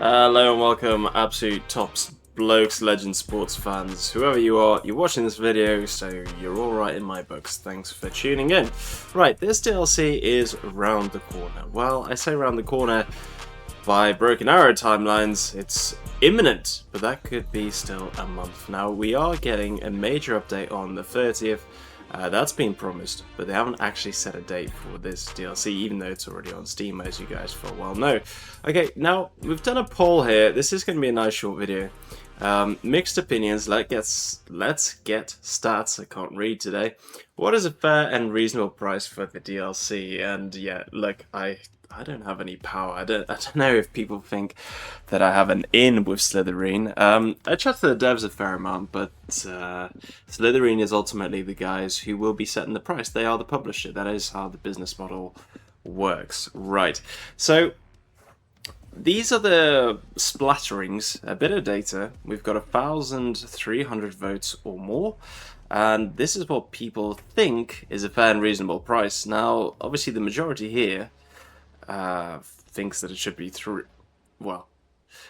Hello and welcome, absolute tops, blokes, legends, sports fans, whoever you are, you're watching this video, so you're alright in my books. Thanks for tuning in. Right, this DLC is round the corner. Well, I say round the corner by Broken Arrow timelines, it's imminent, but that could be still a month. Now, we are getting a major update on the 30th. That's been promised, but they haven't actually set a date for this DLC, even though it's already on Steam, as you guys full well know. Okay, now, we've done a poll here. This is going to be a nice short video. Mixed opinions. Let's get stats. I can't read today. What is a fair and reasonable price for the DLC? And yeah, look, I don't have any power. I don't know if people think that I have an in with Slytherin. I chat to the devs a fair amount, but Slytherin is ultimately the guys who will be setting the price. They are the publisher. That is how the business model works. Right. So these are the splatterings, a bit of data. We've got 1,300 votes or more. And this is what people think is a fair and reasonable price. Now, obviously the majority here thinks that it should be through. Well,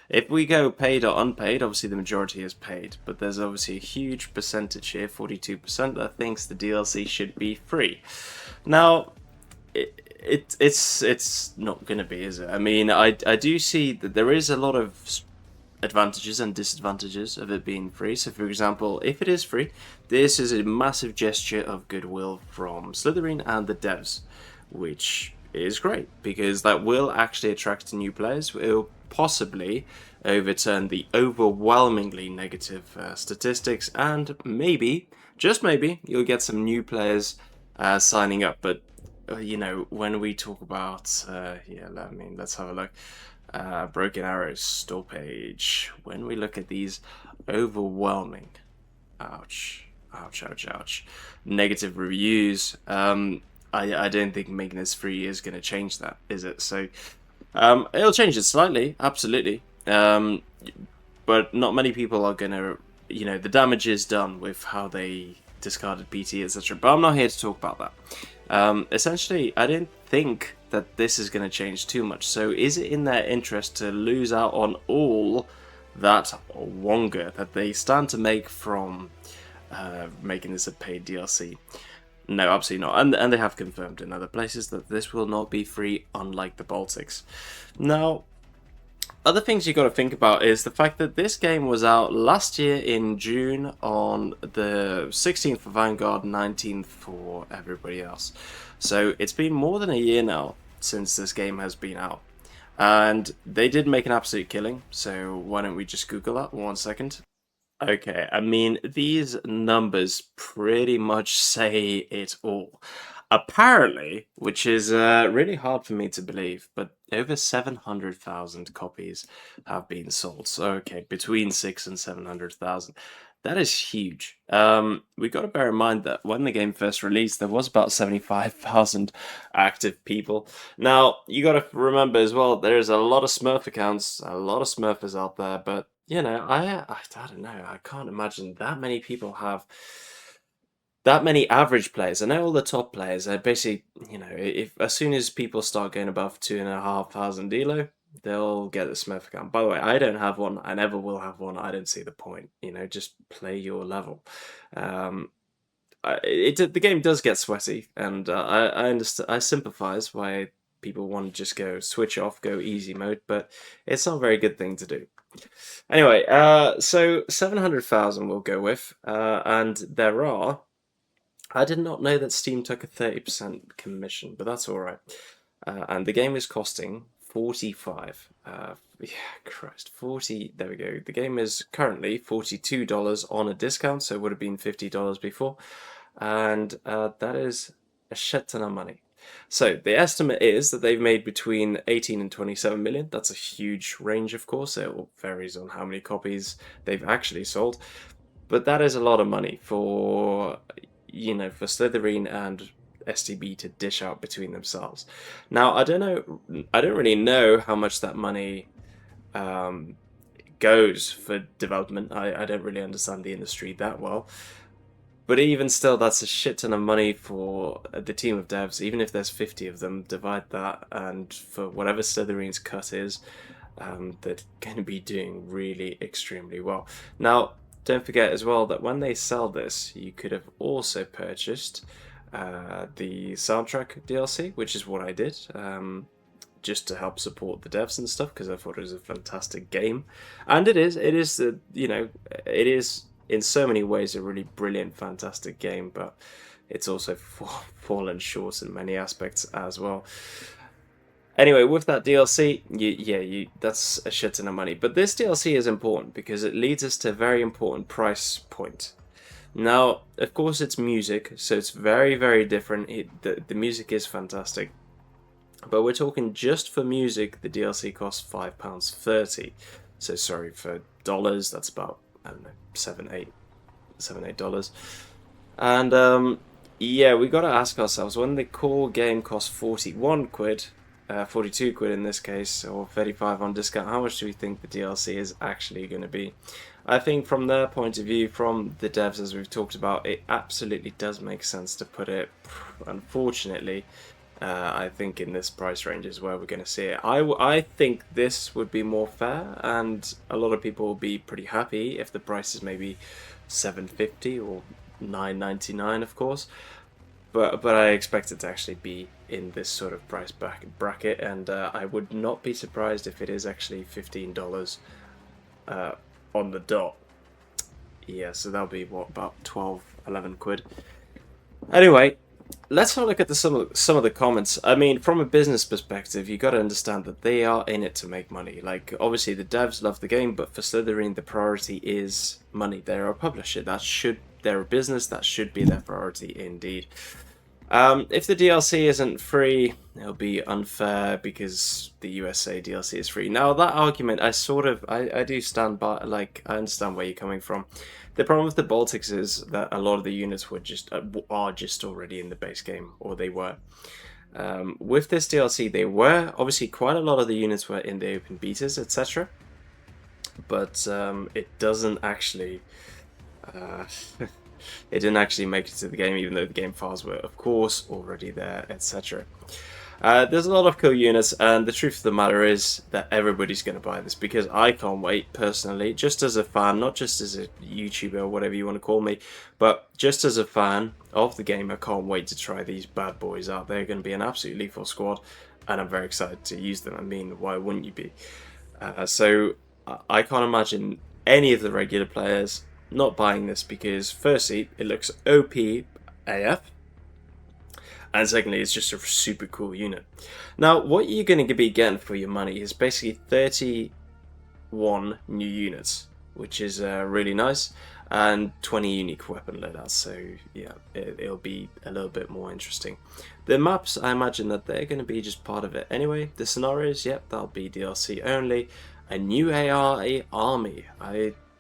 if we go paid or unpaid, obviously the majority is paid, but there's obviously a huge percentage here, 42%, that thinks the DLC should be free. Now, it's not going to be, is it? I mean, I do see that there is a lot of advantages and disadvantages of it being free. So, for example, if it is free, this is a massive gesture of goodwill from Slytherin and the devs, which is great because that will actually attract new players. It will possibly overturn the overwhelmingly negative statistics, and maybe, just maybe, you'll get some new players signing up. But you know, when we talk about yeah, I mean, let's have a look. Broken Arrow store page. When we look at these overwhelming, ouch, negative reviews, I don't think making this free is going to change that, is it? So it'll change it slightly, absolutely. But not many people are going to, you know, the damage is done with how they discarded PT, etc. But I'm not here to talk about that. Essentially, I didn't think that this is going to change too much. So is it in their interest to lose out on all that wonga that they stand to make from making this a paid DLC? No, absolutely not. And they have confirmed in other places that this will not be free, unlike the Baltics. Now, other things you got to think about is the fact that this game was out last year in June on the 16th for Vanguard, 19th for everybody else. So it's been more than a year now since this game has been out. And they did make an absolute killing, so why don't we just Google that 1 second. Okay, I mean, these numbers pretty much say it all. Apparently, which is really hard for me to believe, but over 700,000 copies have been sold. So, okay, between 6 and 700,000. That is huge. We got to bear in mind that when the game first released, there was about 75,000 active people. Now, you got to remember as well, there's a lot of Smurf accounts, a lot of Smurfers out there, but you know, I don't know. I can't imagine that many people have that many average players. I know all the top players are basically, you know, if as soon as people start going above 2,500 elo, they'll get a Smurf account. By the way, I don't have one. I never will have one. I don't see the point. You know, just play your level. The game does get sweaty, and I understand. I sympathise why people want to just go switch off, go easy mode, but it's not a very good thing to do. Anyway, so 700,000 we'll go with, and there are. I did not know that Steam took a 30% commission, but that's all right. And the game is costing 45. Yeah, Christ, 40. There we go. The game is currently $42 on a discount, so it would have been $50 before, and that is a shit ton of money. So the estimate is that they've made between 18 and 27 million. That's a huge range, of course. It varies on how many copies they've actually sold, but that is a lot of money for, you know, for Slytherin and STB to dish out between themselves. Now, I don't really know how much that money goes for development. I don't really understand the industry that well. But even still, that's a shit ton of money for the team of devs. Even if there's 50 of them, divide that, and for whatever Slytherin's cut is, that are going to be doing really extremely well. Now, don't forget as well that when they sell this, you could have also purchased the soundtrack DLC, which is what I did, just to help support the devs and stuff, because I thought it was a fantastic game, and it is it is in so many ways a really brilliant, fantastic game, but it's also fallen short in many aspects as well. Anyway, with that DLC, that's a shit ton of money. But this DLC is important because it leads us to a very important price point. Now, of course, it's music, so it's very, very different. The music is fantastic. But we're talking just for music, the DLC costs £5.30. So sorry, for dollars, that's about, I don't know, $7-8. And yeah, we gotta ask ourselves, when the core game costs 41 quid, 42 quid in this case, or 35 on discount, how much do we think the DLC is actually going to be? I think from their point of view, from the devs as we've talked about, it absolutely does make sense to put it, unfortunately, I think in this price range is where we're going to see it. I think this would be more fair, and a lot of people will be pretty happy if the price is maybe $7.50 or $9.99, of course. But I expect it to actually be in this sort of price bracket, and I would not be surprised if it is actually $15 on the dot. Yeah, so that'll be what, about 11 quid. Anyway, let's have a look at some of the comments. I mean, from a business perspective, you got to understand that they are in it to make money. Like, obviously, the devs love the game, but for Slytherin, the priority is money. They're a publisher. They're a business. That should be their priority indeed. If the DLC isn't free, it'll be unfair because the USA DLC is free. Now, that argument, I do stand by. Like, I understand where you're coming from. The problem with the Baltics is that a lot of the units are just already in the base game, or they were. With this DLC, they were. Obviously, quite a lot of the units were in the open betas, etc. But it doesn't actually... it didn't actually make it to the game, even though the game files were, of course, already there, etc. There's a lot of cool units, and the truth of the matter is that everybody's going to buy this, because I can't wait, personally, just as a fan, not just as a YouTuber or whatever you want to call me, but just as a fan of the game, I can't wait to try these bad boys out. They're going to be an absolute lethal squad, and I'm very excited to use them. I mean, why wouldn't you be? So I can't imagine any of the regular players not buying this, because firstly, it looks OP AF, and secondly, it's just a super cool unit. Now, what you're going to be getting for your money is basically 31 new units, which is really nice, and 20 unique weapon loadouts, so yeah, it'll be a little bit more interesting. The maps, I imagine that they're going to be just part of it anyway. The scenarios, yep, that'll be DLC only. A new AR army,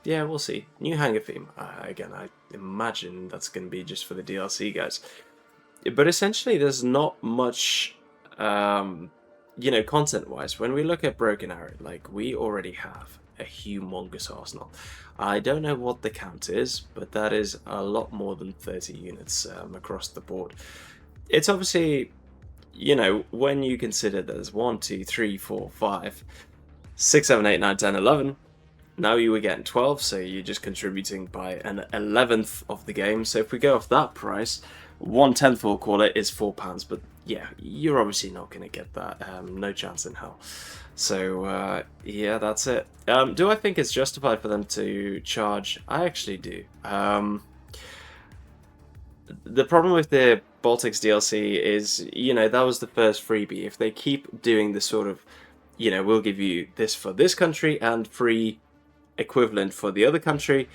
yeah, we'll see. New hangar theme. Again, I imagine that's going to be just for the DLC guys. But essentially, there's not much, content-wise. When we look at Broken Arrow, like, we already have a humongous arsenal. I don't know what the count is, but that is a lot more than 30 units across the board. It's obviously, when you consider there's 1, 2, 3, 4, 5, 6, 7, 8, 9, 10, 11... Now you were getting 12, so you're just contributing by an 11th of the game. So if we go off that price, 1/10 we'll call it, is £4. But yeah, you're obviously not going to get that. No chance in hell. So yeah, that's it. Do I think it's justified for them to charge? I actually do. The problem with the Baltics DLC is, that was the first freebie. If they keep doing this sort of, we'll give you this for this country and free equivalent for the other country,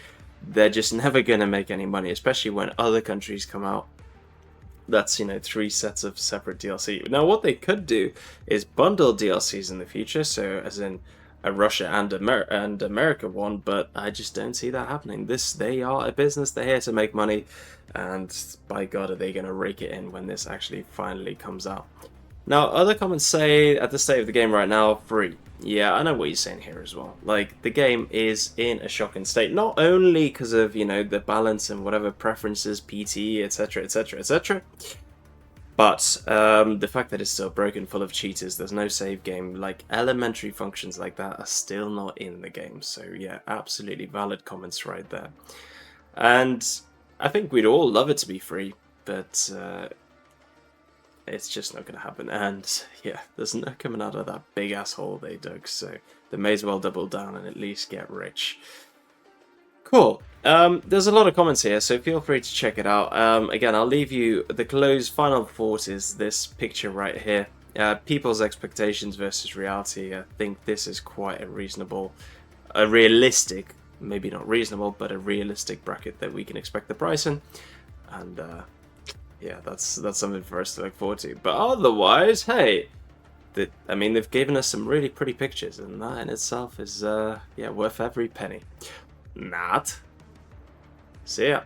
they're just never going to make any money, especially when other countries come out. That's 3 sets of separate DLC. Now, what they could do is bundle DLCs in the future, so as in a Russia and America one, but I just don't see that happening. They are a business, they're here to make money, and by God, are they going to rake it in when this actually finally comes out. Now, other comments say, at the state of the game right now, free. Yeah, I know what you're saying here as well. Like, the game is in a shocking state, not only because of, the balance and whatever preferences, PT, etc., etc., etc., But the fact that it's still broken, full of cheaters, there's no save game, like elementary functions like that are still not in the game. So yeah, absolutely valid comments right there. And I think we'd all love it to be free, but it's just not going to happen. And yeah, there's no coming out of that big ass hole they dug, so they may as well double down and at least get rich. Cool. There's a lot of comments here, so feel free to check it out. Again, I'll leave you the close final thought is this picture right here. People's expectations versus reality. I think this is quite a realistic, maybe not reasonable, but a realistic bracket that we can expect the price in. And yeah, that's something for us to look forward to. But otherwise, hey, I mean, they've given us some really pretty pictures, and that in itself is yeah, worth every penny. Not. See ya.